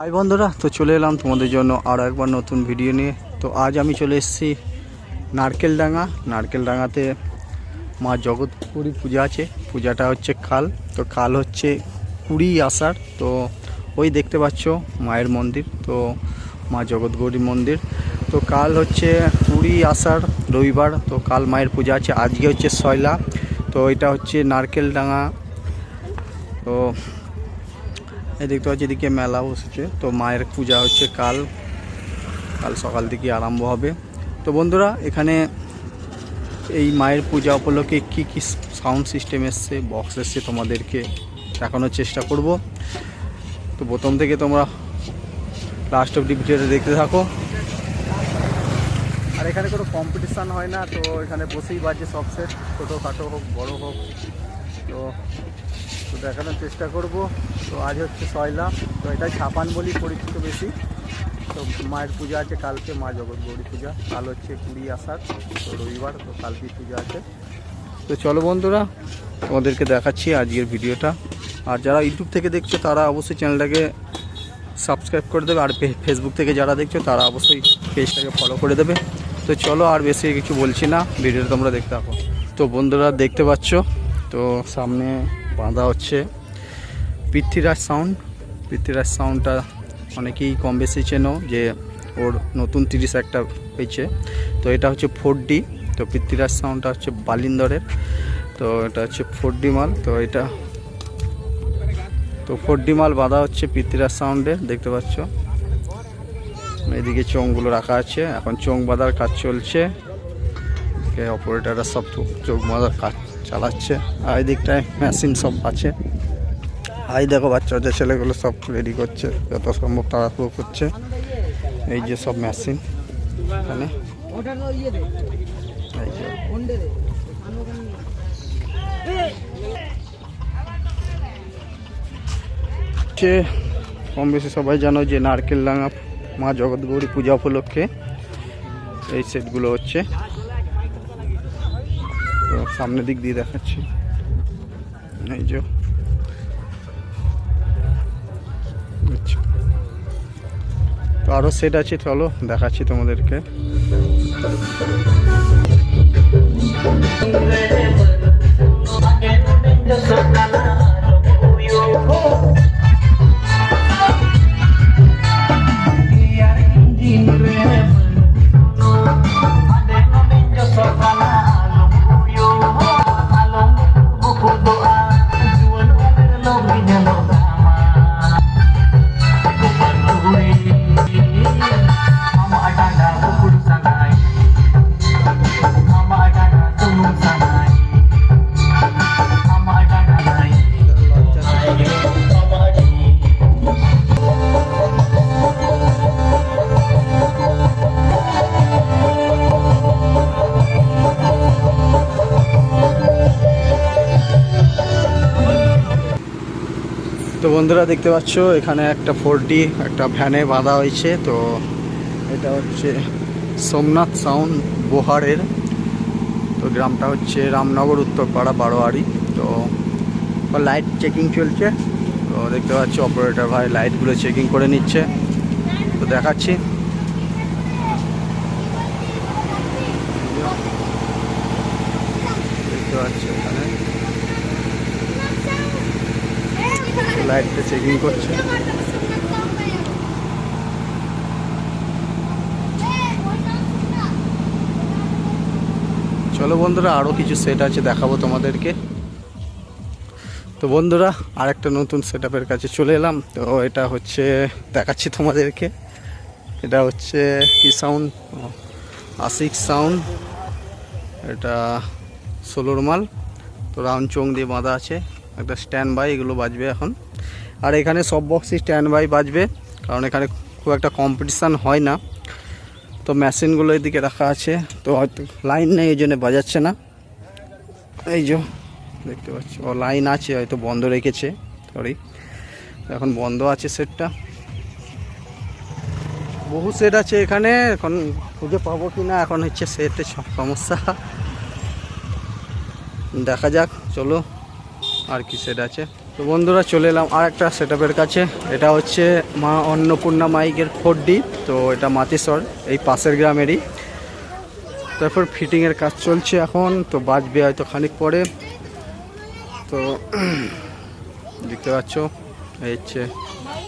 High বন্ধুরা, তো চলে এলাম তোমাদের জন্য আরও একবার নতুন ভিডিও নিয়ে। তো আজ আমি চলে এসেছি নারকেলডাঙ্গাতে মা জগৎগৌরী পূজা আছে। পূজাটা হচ্ছে কাল, তো কাল হচ্ছে 20 আষাঢ়। তো ওই দেখতে পাচ্ছ মায়ের মন্দির, তো মা জগৎগৌরী মন্দির। তো কাল হচ্ছে 20 আষাঢ় রবিবার, তো কাল মায়ের পূজা আছে। আজকে হচ্ছে সয়লা, তো এটা হচ্ছে নারকেলডাঙ্গা। তো এই দেখতে পাচ্ছি এদিকে মেলা বসেছে, তো মায়ের পূজা হচ্ছে কাল সকাল থেকে আরম্ভ হবে। তো বন্ধুরা, এখানে এই মায়ের পূজা উপলক্ষে কি কি সাউন্ড সিস্টেম এসছে, বক্স এসছে, তোমাদেরকে দেখানোর চেষ্টা করব। তো প্রথম থেকে তোমরা লাস্ট অবধি ভিডিওটা দেখতে থাকো। আর এখানে কোনো কম্পিটিশান হয় না, তো এখানে বসেই বাজে সব সেট, ছোটোখাটো হোক বড় হোক, তো দেখানোর চেষ্টা করব। তো আজ হচ্ছে সয়লা, তো এটা ছাপান বলি পরিচিত বেশি। তো মায়ের পূজা আছে কালকে, মা জগৎগৌরী পূজা। কাল হচ্ছে 20 আষাঢ়, তো রবিবার, তো কালকে পূজা আছে। তো চলো বন্ধুরা, তোমাদেরকে দেখাচ্ছি আজকের ভিডিওটা। আর যারা ইউটিউব থেকে দেখছো তারা অবশ্যই চ্যানেলটাকে সাবস্ক্রাইব করে দেবে, আর ফেসবুক থেকে যারা দেখছো তারা অবশ্যই পেজটাকে ফলো করে দেবে। তো চলো, আর বেশি কিছু বলছি না, ভিডিওটা তোমরা দেখতে থাকো। তো বন্ধুরা দেখতে পাচ্ছ, তো সামনে বাঁধা হচ্ছে পৃথ্বীরাজ সাউন্ডটা অনেকেই কম বেশি চেনো, যে ওর নতুন 30 একটা হয়েছে। তো এটা হচ্ছে 4D, তো পৃথ্বীরাজ সাউন্ডটা হচ্ছে বালিন্দরের, তো এটা হচ্ছে 4D মাল। তো এটা তো 4D মাল বাঁধা হচ্ছে পৃথ্বীরাজ সাউন্ডে, দেখতে পাচ্ছ। এদিকে চোঙগুলো রাখা আছে, এখন চোঙ বাঁধার কাজ চলছে। অপারেটাররা সব চোখ বাঁধার কাজ চালাচ্ছে। আর এই দিকটায় মেশিন সব আছে। আই দেখো বাচ্চা ছেলেগুলো সব রেডি করছে, যত সম্ভব তাড়াতাড়ি করছে। এই যে সব মেশিন এখানে, কম বেশি সবাই জানো যে নারকেলডাঙ্গা মা জগৎগৌরী পূজা উপলক্ষে এই সেটগুলো হচ্ছে। তো সামনের দিক দিয়ে দেখাচ্ছি, এই যে তো আরও সেট আছে, চলো দেখাচ্ছি তোমাদেরকে। তো বন্ধুরা দেখতে পাচ্ছ এখানে একটা 4D একটা ভ্যানে বাঁধা হয়েছে। তো এটা হচ্ছে সোমনাথ সাউন্ড বোহারের, তো গ্রামটা হচ্ছে রামনগর উত্তরপাড়া বারোয়ারি। তো লাইট চেকিং চলছে, তো দেখতে পাচ্ছি অপারেটর ভাই লাইটগুলো চেকিং করে নিচ্ছে। তো দেখাচ্ছি, দেখতে পাচ্ছি এখানে লাইটটা চেকিং করছে। চলো বন্ধুরা, আরও কিছু সেট আছে দেখাবো তোমাদেরকে। তো বন্ধুরা, আরেকটা নতুন সেটআপের কাছে চলে এলাম। তো এটা হচ্ছে দেখাচ্ছি তোমাদেরকে, এটা হচ্ছে কি সাউন্ড, আশিক সাউন্ড। এটা 16 মাল, তো রাউন্ড চোং দিয়ে বাঁধা আছে। একটা স্ট্যান্ড বাই, এগুলো বাজবে এখন। আর এখানে সব বক্সই স্ট্যান্ড বাই বাজবে, কারণ এখানে খুব একটা কম্পিটিশান হয় না। তো মেশিনগুলো এদিকে রাখা আছে, তো হয়তো লাইন নেই এই জন্য বাজাচ্ছে না। এই যে দেখতে পাচ্ছি, ও লাইন আছে, হয়তো বন্ধ রেখেছে, সরি এখন বন্ধ আছে সেটটা। বহু সেট আছে এখানে, এখন খুঁজে পাবো কি না এখন হচ্ছে সেটের সমস্যা। দেখা যাক, চলো আর কি সেট আছে। তো বন্ধুরা চলে এলাম আর একটা সেটআপের কাছে। এটা হচ্ছে মা অন্নপূর্ণা মাইকের 4D। তো এটা মাতিসর এই পাশের গ্রামেরই। তারপর ফিটিংয়ের কাজ চলছে এখন, তো বাজবে হয়তো খানিক পরে। তো দেখতে পাচ্ছ এই হচ্ছে,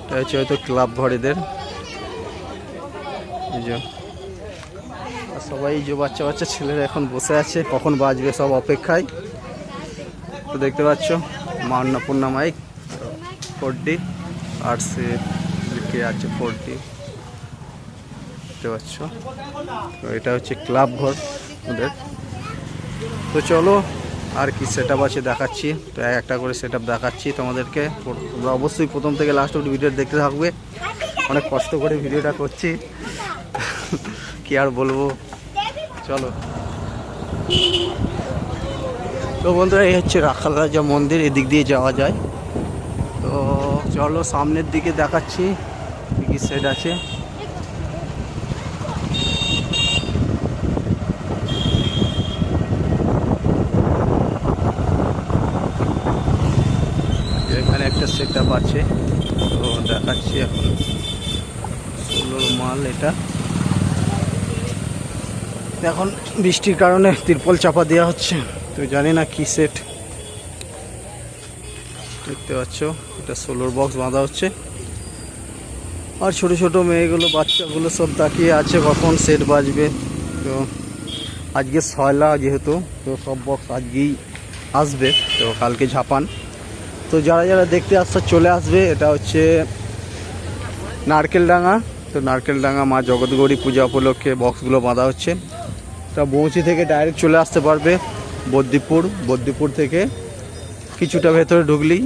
এটা হচ্ছে হয়তো ক্লাব ঘরেদের। সবাই যে বাচ্চা বাচ্চা ছেলেরা এখন বসে আছে, কখন বাজবে সব অপেক্ষায়। তো দেখতে পাচ্ছ মা অন্নপূর্ণা মাইক 4D, আর সে লিখে আছে 4D, দেখতে পাচ্ছ। তো এটা হচ্ছে ক্লাব ঘর ওদের। তো চলো আর কি সেটআপ আছে দেখাচ্ছি। তো একটা করে সেটআপ দেখাচ্ছি তোমাদেরকে। তোমরা অবশ্যই প্রথম থেকে লাস্ট অবধি ভিডিও দেখতে থাকবে। অনেক কষ্ট করে ভিডিওটা করছি, কি আর বলবো। চলো। তো বন্ধুরা এই হচ্ছে রাখাল রাজা মন্দির, এদিক দিয়ে যাওয়া যায়। তো চলো সামনের দিকে দেখাচ্ছি কি কি সেট আছে। এখানে একটা সেটআপ আছে, তো দেখাচ্ছি এখন। সোলোর মাল এটা। এখন বৃষ্টির কারণে তিরপল চাপা দেওয়া হচ্ছে, তো জানি না কি সেট। দেখতে পাচ্ছ এটা সোলোর বক্স বাঁধা হচ্ছে। আর ছোট ছোট মেয়েগুলো বাচ্চাগুলো সব তাকিয়ে আছে কখন সেট বাজবে। তো আজকে সয়লা যেহেতু, তো সব বক্স আজকেই আসবে, তো কালকে ঝাপান। তো যারা যারা দেখতে আসছে চলে আসবে। এটা হচ্ছে নারকেলডাঙ্গা। তো নারকেলডাঙ্গা মা জগৎগৌরী পূজা উপলক্ষে বক্সগুলো বাঁধা হচ্ছে। তা বৌচি থেকে ডাইরেক্ট চলে আসতে পারবে বদ্দিপুর থেকে কিছুটা ভেতরে ঢুকলেই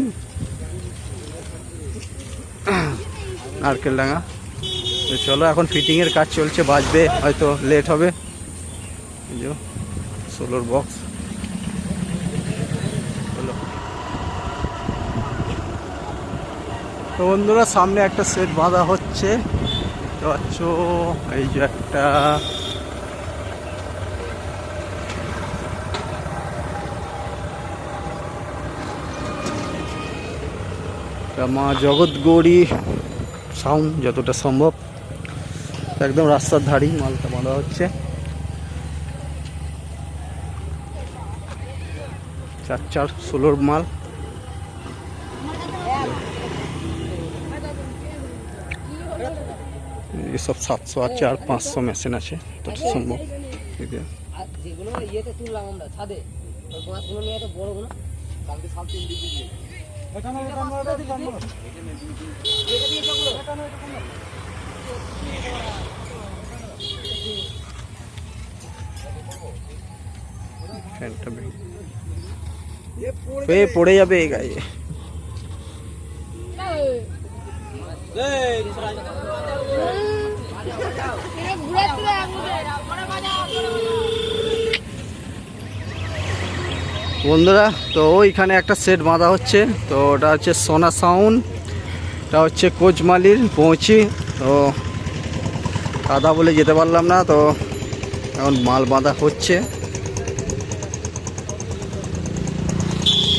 নারকেলডাঙ্গা। তো চলো এখন ফিটিংয়ের কাজ চলছে, বাজবে হয়তো লেট হবে। সোলোর বক্স চলো। তো বন্ধুরা সামনে একটা সেট বাঁধা হচ্ছে, তো আচ্ছা এই যে একটা মা জগৎগৌরী সাউন্ড, যতটা সম্ভব একদম রাস্তার ধারেই মালটা বাঁধা হচ্ছে। 4 সোলোর মাল। এসব 700 আছে আর 500 মেশিন আছে যতটা সম্ভব। পড়ে যাবে এই গায়ে। বন্ধুরা তো ওইখানে একটা সেট বাঁধা হচ্ছে, তো ওটা হচ্ছে সোনা সাউন্ড, এটা হচ্ছে কোচমালির পৌঁছি। তো কাদা বলে যেতে পারলাম না, তো এখন মাল বাঁধা হচ্ছে।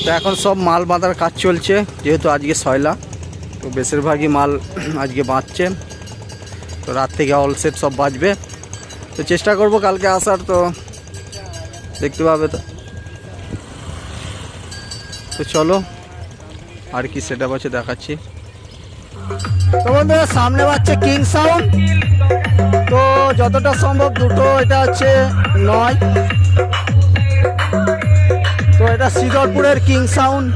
তো এখন সব মাল বাঁধার কাজ চলছে, যেহেতু আজকে সয়লা, তো বেশিরভাগই মাল আজকে বাঁধছে। তো রাত থেকে অল সেট সব বাজবে। তো চেষ্টা করব কালকে আসার, তো দেখতে পাবে। তো চলো আর কি সেটআপ আছে দেখাচ্ছি। তো বন্ধুরা সামনে বাজছে কিং সাউন্ড, তো যতটা সম্ভব দুটো, এটা হচ্ছে 9। তো এটা শ্রীধরপুরের কিং সাউন্ড।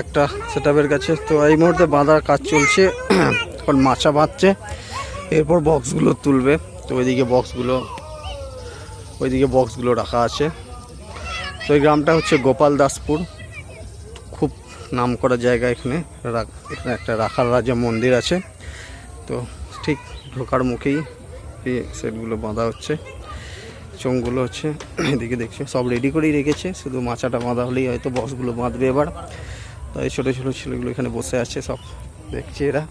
একটা সেটআপের কাছে। তো এই মুহূর্তে বাঁধার কাজ চলছে, এখন মাচা বাঁধছে, এরপর বক্সগুলো তুলবে। তো ওইদিকে বক্সগুলো রাখা আছে। তো এই গ্রামটা হচ্ছে গোপাল দাসপুর, খুব নাম করা জায়গা। এখানে একটা রাখাল রাজা মন্দির আছে। তো ঠিক ঢোকার মুখেই এই সেটগুলো বাঁধা হচ্ছে, চোঙগুলো হচ্ছে এদিকে দেখছে সব রেডি করেই রেখেছে, শুধু মাচাটা বাঁধা হলেই হয়তো বক্সগুলো বাঁধবে এবার। তাই ছোটো ছোটো ছেলেগুলো এখানে বসে আছে, সব দেখছে, এরা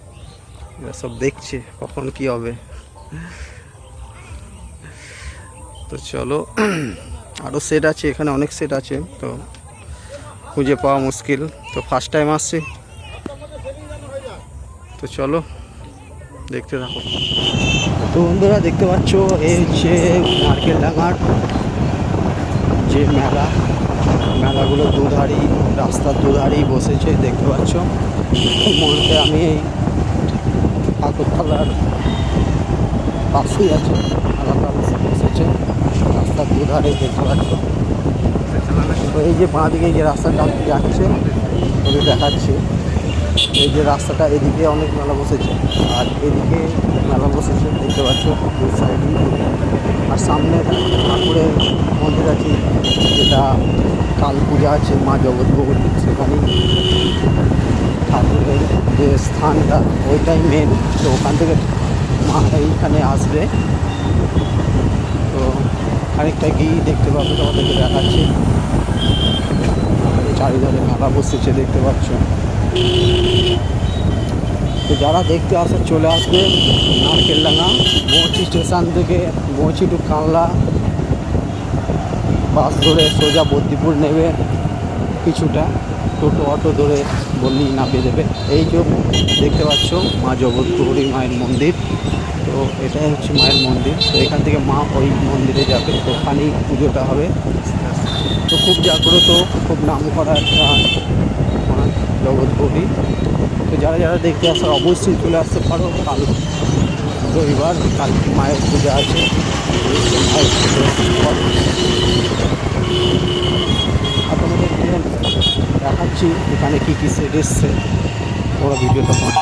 সব দেখছে কখন কি হবে। তো চলো, আরও সেট আছে এখানে, অনেক সেট আছে, তো খুঁজে পাওয়া মুশকিল। তো ফার্স্ট টাইম আসছি, তো চলো দেখতে থাকো। তো বন্ধুরা দেখতে পাচ্ছ, এই হচ্ছে নারকেলডাঙ্গার যে মেলাগুলো দুধারি, রাস্তার দুধারেই বসেছে দেখতে পাচ্ছ। মনে আমি এই ঠাকুরতলার পাশেই আছে, মেলাটা বসেছে রাস্তার দুধারে দেখতে পাচ্ছ। তো এই যে বাঁ দিকে যে রাস্তাটা যাচ্ছে ওদের দেখাচ্ছি, এই যে রাস্তাটা, এদিকে অনেক মেলা বসেছে আর এদিকে মেলা বসেছে দেখতে পাচ্ছ দু সাইডে। আর সামনে ঠাকুরের মন্দির আছে, যেটা কাল পূজা আছে মা জগৎগৌরী, সেখানেই ঠাকুরের যে স্থানটা ওইটাই মেন। তো ওখান থেকে মা এইখানে আসবে। তো খানিকটা গিয়ে দেখতে পাবো, তোমাদেরকে দেখাচ্ছি। চারিধারে মেলা বসেছে দেখতে পাচ্ছ। তো যারা দেখতে আসে চলে আসবে নারকেলডাঙ্গা বৌচি স্টেশন থেকে, বৌচি টু কানলা বাস ধরে সোজা বদ্দিপুর নেবে, কিছুটা টোটো অটো ধরে বললেই নামিয়ে দেবে। এই যে দেখতে পাচ্ছ মা জগৎগৌরী মায়ের মন্দির, তো এটাই হচ্ছে মায়ের মন্দির। তো এখান থেকে মা ওই মন্দিরে যাবে, তো ওখানেই পুজোটা হবে। তো খুব জাগ্রত, খুব নাম করা একটা মা জগৎগৌরী। তো যারা যারা দেখতে আসে অবশ্যই চলে আসতে পারো। কাল রবিবার, কাল মায়ের পূজা আছে, মায়ের পুজো। আপনাদেরকে দেখাচ্ছি এখানে কী কী সেট এসছে, ওরা ভিডিওটা পান।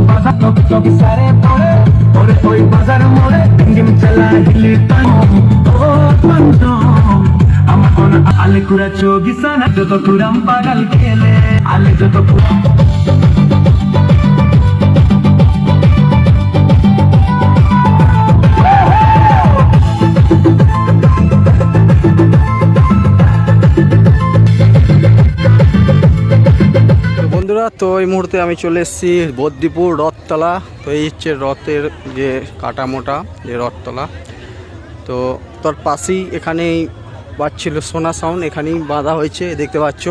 বাজার টক টক সারে পড়ে ওরে ওই বাজার মোড়ে ডিম চালা হিলি টান ও পঞ্চ আমার কোন আলে কুড়া চোগিসানা যত কুরাম পাগল খেলে আলে যত বন্ধুরা, তো এই মুহূর্তে আমি চলে এসেছি বদ্দিপুর রথতলা। তো এই হচ্ছে রথের যে কাটামোটা যে রথতলা, তো তার পাশেই এখানেই বাজছিল সোনা সাউন্ড, এখানেই বাঁধা হয়েছে দেখতে পাচ্ছ।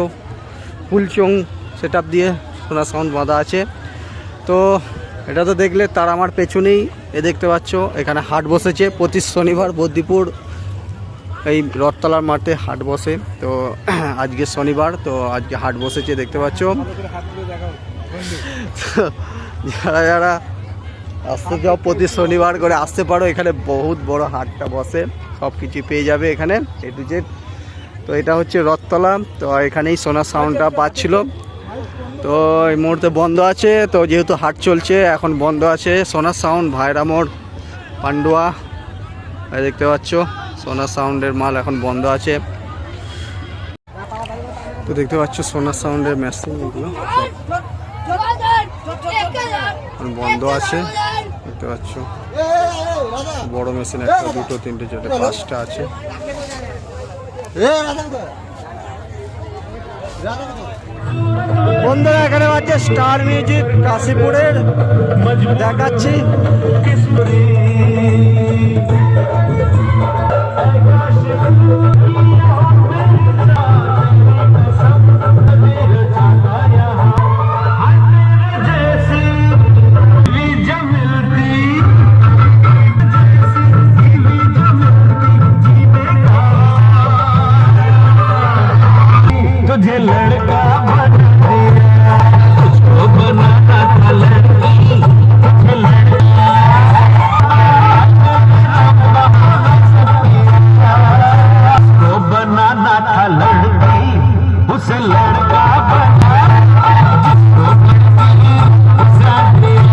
ফুলচং সেট আপ দিয়ে সোনা সাউন্ড বাঁধা আছে। তো এটা তো দেখলে তার আমার পেছনেই দেখতে পাচ্ছ এখানে হাট বসেছে প্রতি শনিবার বদ্দিপুর এই রথতলার মাঠে হাট বসে। তো আজকে শনিবার, তো আজকে হাট বসেছে দেখতে পাচ্ছ। যারা যারা আসতে যাও প্রতি শনিবার করে আসতে পারো, এখানে বহুত বড় হাটটা বসে, সব কিছু পেয়ে যাবে এখানে এ টু জেড। তো এটা হচ্ছে রথতলা, তো এখানেই সোনার সাউন্ডটা বাজছিল। তো এই মুহূর্তে বন্ধ আছে, তো যেহেতু হাট চলছে এখন বন্ধ আছে। সোনার সাউন্ড ভাইরা মোড় পান্ডুয়া দেখতে পাচ্ছ, সোনার সাউন্ডের মাল এখন বন্ধ আছে। তো দেখতে পাচ্ছ সোনার সাউন্ডের মেশিন এগুলো বন্ধ আছে দেখতে পাচ্ছ। বড় মেশিন একটা, দুটো, তিনটে, চারটে, পাঁচটা আছে। বন্ধুরা এখানে আছে স্টার মিউজিক কাশীপুরের, দেখাচ্ছি। तुझे लड़का बना दिया, तुझको बनाना था लड़की, तुझे लड़का उसको बनाना था लड़की, उसे लड़का बना जिसको लड़की उसा दिया।